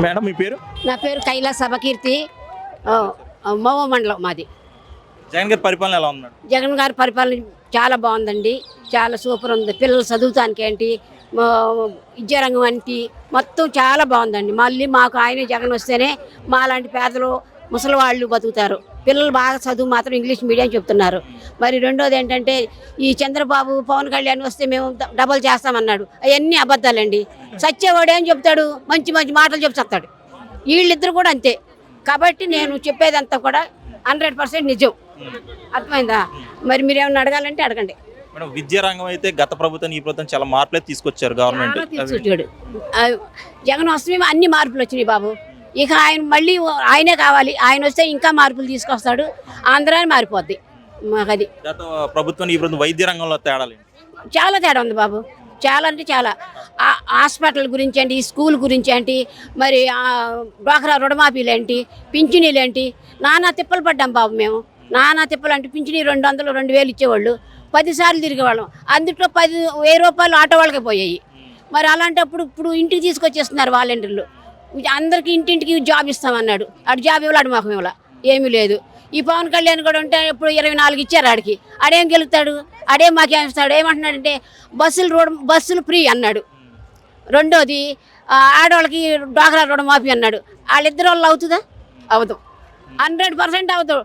Madam మీ పేరు? నా పేరు కైలాస సభకీర్తి, మోవ మండలం మాది. జగన్ గారి పరిపాలన ఎలా ఉన్నాడు? జగన్ గారి పరిపాలన చాలా బాగుందండి, చాలా సూపర్ ఉంది. పిల్లలు చదువుతానికి ఏంటి, విద్యారంగం ఏంటి, మొత్తం చాలా బాగుందండి. మళ్ళీ మాకు ఆయన జగన్ వస్తేనే మా లాంటి పేదలు ముసలి వాళ్ళు బతుకుతారు. పిల్లలు బాగా చదువు మాత్రం ఇంగ్లీష్ మీడియం చెప్తున్నారు. మరి రెండోది ఏంటంటే ఈ చంద్రబాబు పవన్ కళ్యాణ్ వస్తే మేము డబల్ చేస్తామన్నాడు, అవన్నీ అబద్ధాలండి. సచ్చేవాడు ఏం చెప్తాడు, మంచి మంచి మాటలు చెప్తాడు. వీళ్ళిద్దరు కూడా అంతే. కాబట్టి నేను చెప్పేదంతా కూడా 100% నిజం. అర్థమైందా? మరి మీరేమన్నా అడగాలంటే అడగండి. మేడం, విద్యా రంగం అయితే గత ప్రభుత్వం ఈ ప్రభుత్వం చాలా మార్పులే తీసుకొచ్చారు గవర్నమెంట్. తీసుకొచ్చాడు జగన్ వస్తే అన్ని మార్పులు వచ్చినాయి బాబు. ఇక ఆయన మళ్ళీ ఆయనే కావాలి. ఆయన వస్తే ఇంకా మార్పులు తీసుకొస్తాడు, ఆంధ్రాని మారిపోద్ది. మాకు అది గత ప్రభుత్వం ఈ ప్రభుత్వం వైద్య రంగంలో తేడాలు చాలా తేడా ఉంది బాబు. చాలా అంటే చాలా. హాస్పిటల్ గురించి ఏంటి, స్కూల్ గురించి ఏంటి, మరి డ్వాక్రా రుణమాఫీలు ఏంటి, పింఛనీలు ఏంటి, నానా తిప్పలు పడ్డాం బాబు మేము. నానా తిప్పలు అంటే పింఛనీ 200, 2000 ఇచ్చేవాళ్ళు. 10 సార్లు తిరిగేవాళ్ళం. అందులో 10,000 రూపాయలు ఆటో వాళ్ళకే పోయాయి. మరి అలాంటప్పుడు ఇప్పుడు ఇంటికి తీసుకొచ్చేస్తున్నారు వాలంటీర్లు. అందరికి ఇంటింటికి జాబ్ ఇస్తామన్నాడు. అటు జాబ్ ఇవ్వలేడు, మాకు ఇవ్వాల ఏమీ లేదు. ఈ పవన్ కళ్యాణ్ కూడా ఉంటే ఇప్పుడు 24 ఇచ్చారు ఆడికి. ఆడేం గెలుస్తాడు, ఆడేం మాకేం ఇస్తాడు. ఏమంటున్నాడంటే బస్సులు ఫ్రీ అన్నాడు. రెండోది ఆడవాళ్ళకి డ్వాక్రా రుణమాఫీ అన్నాడు. వాళ్ళిద్దరు వాళ్ళు అవుతుందా? అవదు. 100% అవదు.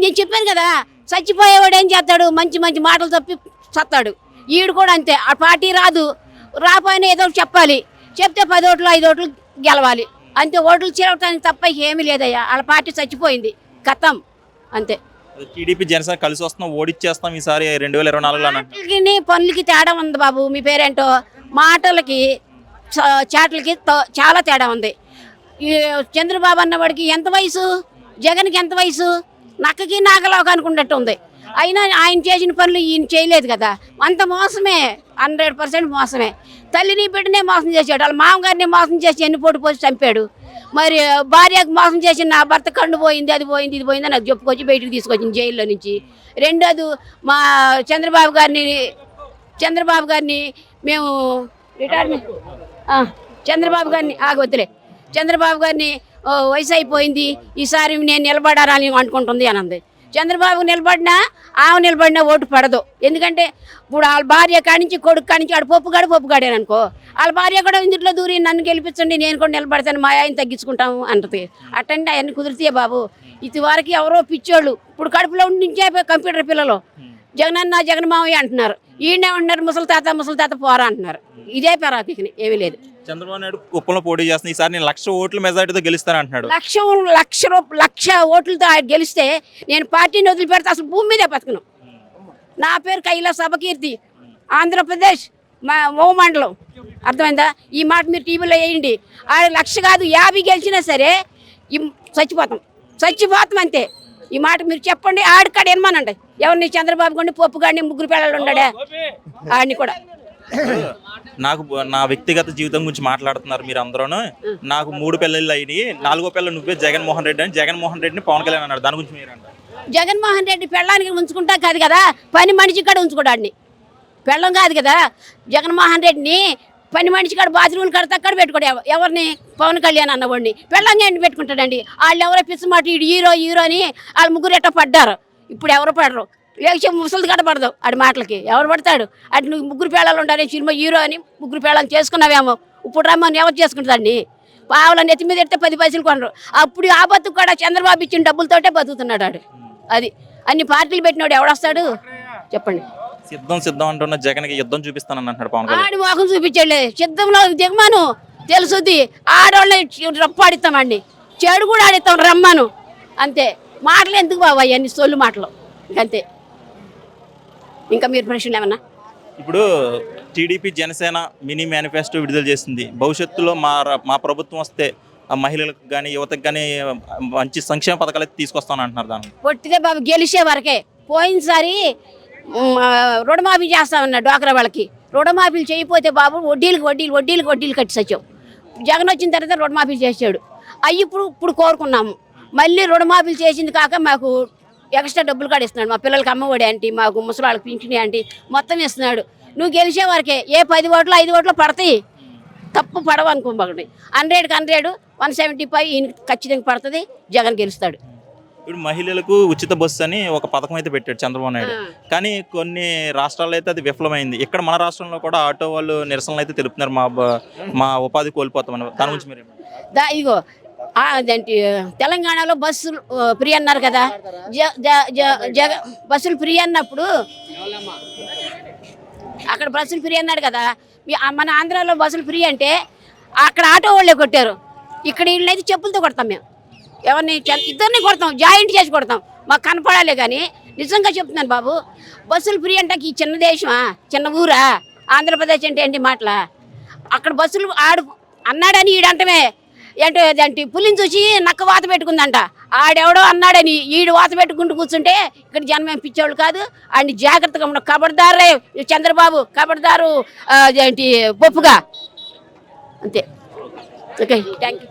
నేను చెప్పాను కదా, చచ్చిపోయేవాడు ఏం చేస్తాడు, మంచి మంచి మాటలు తప్పి చస్తాడు. ఈడు కూడా అంతే. ఆ పార్టీ రాదు, రాపోయినా ఏదో చెప్పాలి. చెప్తే 10 ఓట్లు 5 ఓట్లు గెలవాలి అంతే. ఓట్లు చేరటానికి తప్ప ఏమీ లేదయ్యా. వాళ్ళ పార్టీ చచ్చిపోయింది, కథం అంతే. టీడీపీ జనసేన కలిసి వస్తున్నాం, ఓడిచ్చేస్తాం ఈసారి 2024 పనులకి తేడా ఉంది బాబు. మీ పేరేంటో, మాటలకి చాటలకి చాలా తేడా ఉంది. ఈ చంద్రబాబు అన్నవాడికి ఎంత వయసు, జగన్కి ఎంత వయసు, నక్కకి నాగలోకి అనుకున్నట్టు ఉంది. అయినా ఆయన చేసిన పనులు ఈయన చేయలేదు కదా. అంత మోసమే, 100% మోసమే. తల్లిని బిడ్డనే మోసం చేశాడు. వాళ్ళ మామగారిని మోసం చేసి ఎన్నిపోటు పోసి చంపాడు. మరి భార్యకు మోసం చేసి నా భర్త కన్ను పోయింది, అది పోయింది, ఇది పోయింది నాకు చెప్పుకొచ్చి బయటకు తీసుకొచ్చింది జైల్లో నుంచి. రెండోది మా చంద్రబాబు గారిని మేము రిటైర్మెంట్ చంద్రబాబు గారిని వద్దులే. చంద్రబాబు గారిని వయసు అయిపోయింది, ఈసారి నేను నిలబడాలని అనుకుంటుంది అని అంది. చంద్రబాబు నిలబడినా ఓటు పడదు. ఎందుకంటే ఇప్పుడు వాళ్ళ భార్య కానించి కొడుకు కానించి ఆడు పప్పుగాడే అనుకో, వాళ్ళ భార్య కూడా ఇందులో దూరి నన్ను గెలిపించండి, నేను కూడా నిలబడతాను, మా ఆయన తగ్గించుకుంటాము అంటది. అట్టండి అవన్నీ కుదిరితే బాబు. ఇది వరకు ఎవరో పిచ్చోళ్ళు ఇప్పుడు కడుపులో ఉండించే కంప్యూటర్ పిల్లలు జగనన్న జగన్ మావయ్య అంటున్నారు. ఈయనేమంటున్నారు, ముసలి తాత పోరా అంటున్నారు. ఇదే పెరాపికని, ఏమీ లేదు. చంద్రబాబు నాయుడు కుప్పంలో పోటీ చేస్తున్నా, ఈసారి నేను 1,00,000 ఓట్ల మెజార్టీతో గెలుస్తానంటున్నాడు. 1,00,000 ఓట్లతో గెలిస్తే నేను పార్టీని వదిలిపెడితే అసలు భూమి మీదే బతకను. నా పేరు కైలాస సభకీర్తి, ఆంధ్రప్రదేశ్ మోవ మండలం. అర్థమైందా? ఈ మాట మీరు టీవీలో వేయండి. 1,00,000 కాదు 50 గెలిచినా సరే చచ్చిపోతాం అంతే. ఈ మాట మీరు చెప్పండి. ఆడికాడ ఏమనండి, ఎవరిని చంద్రబాబు గారిని పప్పు గారిని 3 పిల్లలు ఉన్నాడే ఆడిని కూడా. నా వ్యక్తిగత జీవితం గురించి మాట్లాడుతున్నారు మీరు అందరూ. నాకు 3 పిల్లలు అయినాయి, 4వ పిల్ల నువ్వే జగన్మోహన్ రెడ్డి అని జగన్మోహన్ రెడ్డిని పవన్ కళ్యాణ్ అన్నాడు. దాని గురించి మీరు అంటారు? జగన్మోహన్ రెడ్డి పెళ్ళానికి ఉంచుకుంటా కాదు కదా, పని మనిషి కాడ ఉంచుకోడాన్ని. పెళ్ళం కాదు కదా. జగన్మోహన్ రెడ్డిని పని మనిషి కాడ బాత్రూమ్లు కడితే అక్కడ పెట్టుకోడు. ఎవరిని? పవన్ కళ్యాణ్ అన్నవాడిని పెళ్ళంగా ఏంటి పెట్టుకుంటాడండి. వాళ్ళు ఎవరో పిచ్చమాట హీరో అని వాళ్ళు 3 ఎట్టో పడ్డారు. ఇప్పుడు ఎవరు పడరు, లేకపోతే ముసలిది గడ పడదు ఆడి మాటలకి. ఎవరు పడతాడు? అటు నువ్వు 3 పిల్లలు ఉండాలి, సినిమా హీరో అని 3 పిల్లలు చేసుకున్నావేమో. ఇప్పుడు రమ్మని ఎవరు చేసుకుంటుందండి? పావుల నెత్తి మీద ఎడితే 10 పైసలు కొనరు. అప్పుడు ఆ బతుకు కూడా చంద్రబాబు ఇచ్చిన డబ్బులతోటే బతుకుతున్నాడు ఆడు. అది అన్ని పార్టీలు పెట్టినాడు ఎవడొస్తాడు చెప్పండి? సిద్ధం అంటున్న జగన్కి యుద్ధం చూపిస్తానని అంటున్నాడు పవన్ కళ్యాణ్. ఆడి మోహం చూపించాడు. సిద్ధంలో దిగమాను తెలుసుద్ది. ఆడవాళ్ళని రప్పాడిస్తామండి, చెడు కూడా ఆడిస్తాం రమ్మను అంతే. మాటలు ఎందుకు బాబు అవన్నీ సొల్లు మాటలు ఇంకంతే. ఇంకా మీరు ప్రశ్నలు ఏమన్నా? ఇప్పుడు టీడీపీ జనసేన మినీ మేనిఫెస్టో విడుదల చేసింది. భవిష్యత్తులో మా ప్రభుత్వం వస్తే మహిళలకు కానీ యువతకు కానీ మంచి సంక్షేమ పథకాలు అయితే తీసుకొస్తాను అంటున్నారు. దాన్ని పొట్టిదే బాబు గెలిచే వరకే. పోయినసారి రుణమాఫీ చేస్తామన్నా డ్వాక్రా వాళ్ళకి. రుణమాఫీలు చేయకపోతే బాబు వడ్డీలు కట్టి సచ్చావు. జగన్ వచ్చిన తర్వాత రుణమాఫీలు చేసాడు. అవి ఇప్పుడు కోరుకున్నాము. మళ్ళీ రుణమాఫీలు చేసింది కాక మాకు ఎక్స్ట్రా డబ్బులు కూడా ఇస్తున్నాడు. మా పిల్లలకి అమ్మఒడి అంటే, మాకు ముసలి వాళ్ళకి పింఛని అంటే మొత్తం ఇస్తున్నాడు. నువ్వు గెలిచే వరకే ఏ 10 ఓట్లు 5 ఓట్లు పడతాయి, తప్పు పడవు అనుకోమకండి. 100కి 100, 175 ఈయన ఖచ్చితంగా పడుతుంది, జగన్ గెలుస్తాడు. ఇప్పుడు మహిళలకు ఉచిత బస్సు అని ఒక పథకం అయితే పెట్టాడు చంద్రబాబు నాయుడు. కానీ కొన్ని రాష్ట్రాల్లో అయితే అది విఫలమైంది. ఇక్కడ మన రాష్ట్రంలో కూడా ఆటో వాళ్ళు నిరసనలు అయితే తెలుపుతున్నారు, మా ఉపాధి కోల్పోతామని. దాని గురించి మీరు ఇగో అదేంటి తెలంగాణలో బస్సులు ఫ్రీ అన్నారు కదా, బస్సులు ఫ్రీ అన్నప్పుడు అక్కడ బస్సులు ఫ్రీ అన్నాడు కదా, మన ఆంధ్రాలో బస్సులు ఫ్రీ అంటే అక్కడ ఆటో వాళ్ళే కొట్టారు, ఇక్కడ వీళ్ళైతే చెప్పులతో కొడతాం మేము. ఎవరిని ఇద్దరిని కొడతాం, జాయింట్ చేసి కొడతాం, మాకు కనపడాలి. కానీ నిజంగా చెప్తున్నాను బాబు, బస్సులు ఫ్రీ అంటే ఈ చిన్న దేశమా, చిన్న ఊరా ఆంధ్రప్రదేశ్ అంటే ఏంటి మాటలా? అక్కడ బస్సులు అన్నాడని ఈడంటమే ఏంటో అదేంటి పులిని చూసి నక్క వాత పెట్టుకుందంట, ఆడెవడో అన్నాడని ఈడు వాత పెట్టుకుంటూ కూర్చుంటే ఇక్కడ జనం ఏం పిచ్చేవాళ్ళు కాదు. ఆయన జాగ్రత్తగా ఉన్న కబడ్దారే చంద్రబాబు, కబడ్దారు అదేంటి పప్పుగా, అంతే. Okay, thank you.